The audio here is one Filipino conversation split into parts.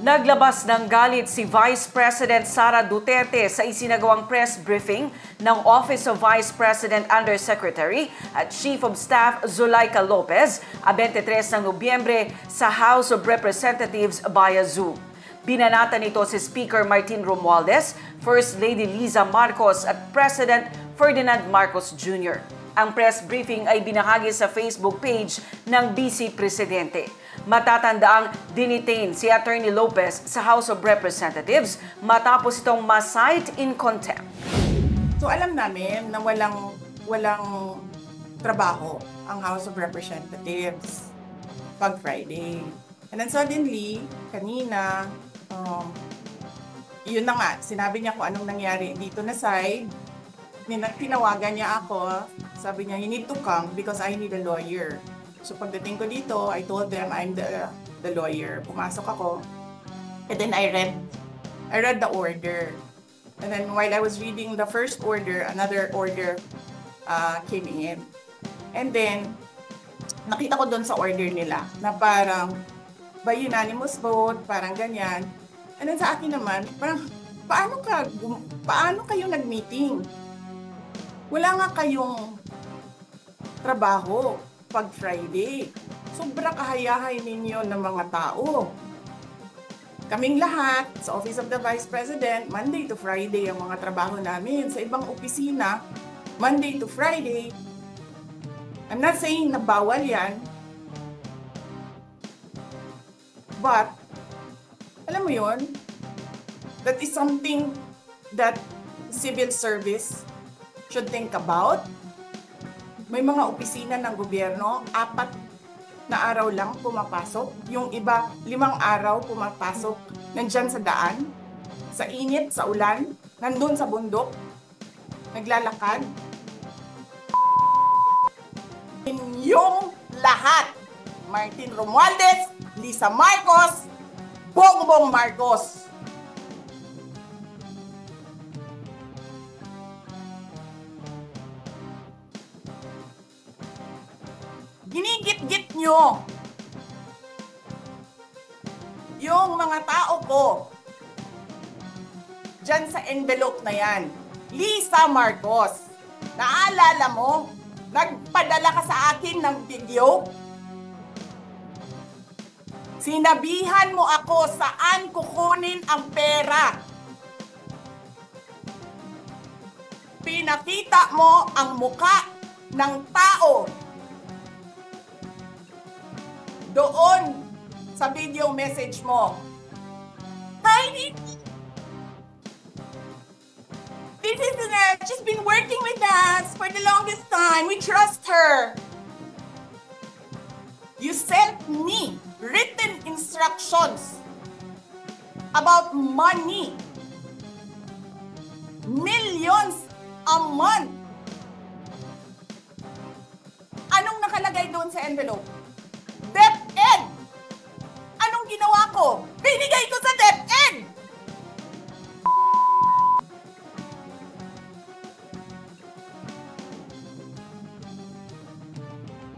Naglabas ng galit si Vice President Sara Duterte sa isinagawang press briefing ng Office of Vice President Undersecretary at Chief of Staff Zulaika Lopez, 23 ng Nobyembre sa House of Representatives via Zoom. Binanatan nito si Speaker Martin Romualdez, First Lady Liza Marcos at President Ferdinand Marcos Jr. Ang press briefing ay binahagi sa Facebook page ng Vice Presidente. Matatandaang dinitain si Attorney Lopez sa House of Representatives matapos itong ma-cite in contempt. So alam namin na walang trabaho ang House of Representatives pag Friday. And then suddenly, kanina, yun na nga, sinabi niya kung anong nangyari dito na side. Tinawagan niya ako, sabi niya, you need to come because I need a lawyer. So pagdating ko dito, I told them I'm the lawyer. Pumasok ako, and then I read the order. And then while I was reading the first order, another order came in. And then, nakita ko doon sa order nila na parang by unanimous vote, parang ganyan. And then sa akin naman, parang paano kayo nag-meeting? Wala nga kayong trabaho pag Friday. Sobra kahayahay ninyo ng mga tao. Kaming lahat sa Office of the Vice President, Monday to Friday ang mga trabaho namin. Sa ibang opisina, Monday to Friday. I'm not saying na bawal yan. But, alam mo yon, that is something that civil service should think about. May mga opisina ng gobyerno, 4 na araw lang pumapasok. Yung iba, 5 araw pumapasok. Nandyan sa daan, sa init, sa ulan, nandun sa bundok, naglalakad. Yung lahat, Martin Romualdez, Liza Marcos, Bongbong Marcos. Ginigit-git nyo yung mga tao ko dyan sa envelope na yan. Liza Marcos, naalala mo, nagpadala ka sa akin ng video? Sinabihan mo ako saan kukunin ang pera. Pinakita mo ang muka ng tao doon sa video message mo. Hi, this is she's been working with us for the longest time. We trust her. You sent me written instructions about money. Millions a month. Anong nakalagay doon sa envelope? DepEd! Anong ginawa ko? Binigay ko sa DepEd!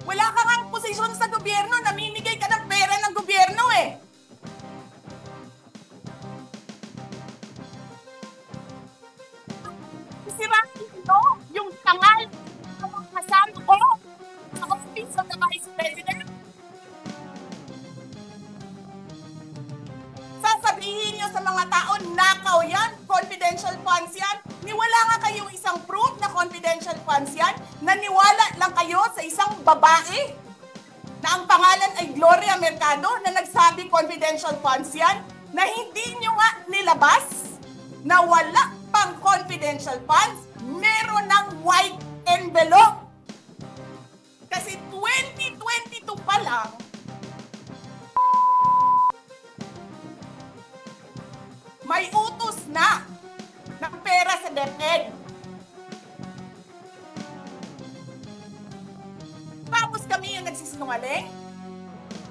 Wala ka ngang posisyon sa gobyerno, namimigay ka ng pera ng gobyerno eh. Sisirain nyo yung tangal ng mga kasama ko sa Office of the Vice President. Sasabihin nyo sa mga tao, nakaw yan, confidential funds yan. Niwala nga kayong isang proof na confidential funds yan. Naniwala lang kayo sa isang babae na ang pangalan ay Gloria Mercado na nagsabi confidential funds yan, na hindi nyo nga nilabas na wala pang confidential funds, meron ng white envelope. Kasi 2022 pa lang, may utos na ng pera sa DepEd. Tapos kami yung nagsisinungaling?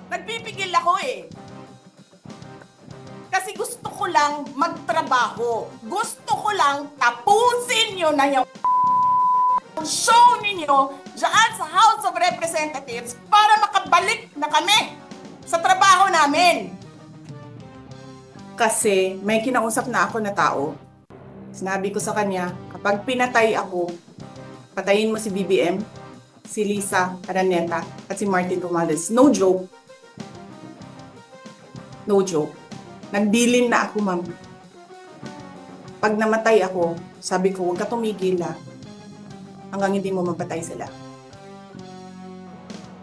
Nagpipigil ako eh. Kasi gusto ko lang magtrabaho. Gusto ko lang tapusin nyo na yung show ninyo dyan sa House of Representatives para makabalik na kami sa trabaho namin. Kasi may kinausap na ako na tao. Sinabi ko sa kanya, kapag pinatay ako, patayin mo si BBM, si Lisa Araneta, at si Martin Romualdez. No joke. No joke. Nagbilin na ako, ma'am. Pag namatay ako, sabi ko, huwag ka tumigil hanggang hindi mo mapatay sila.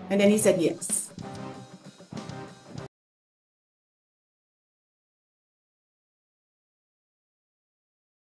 And then he said yes.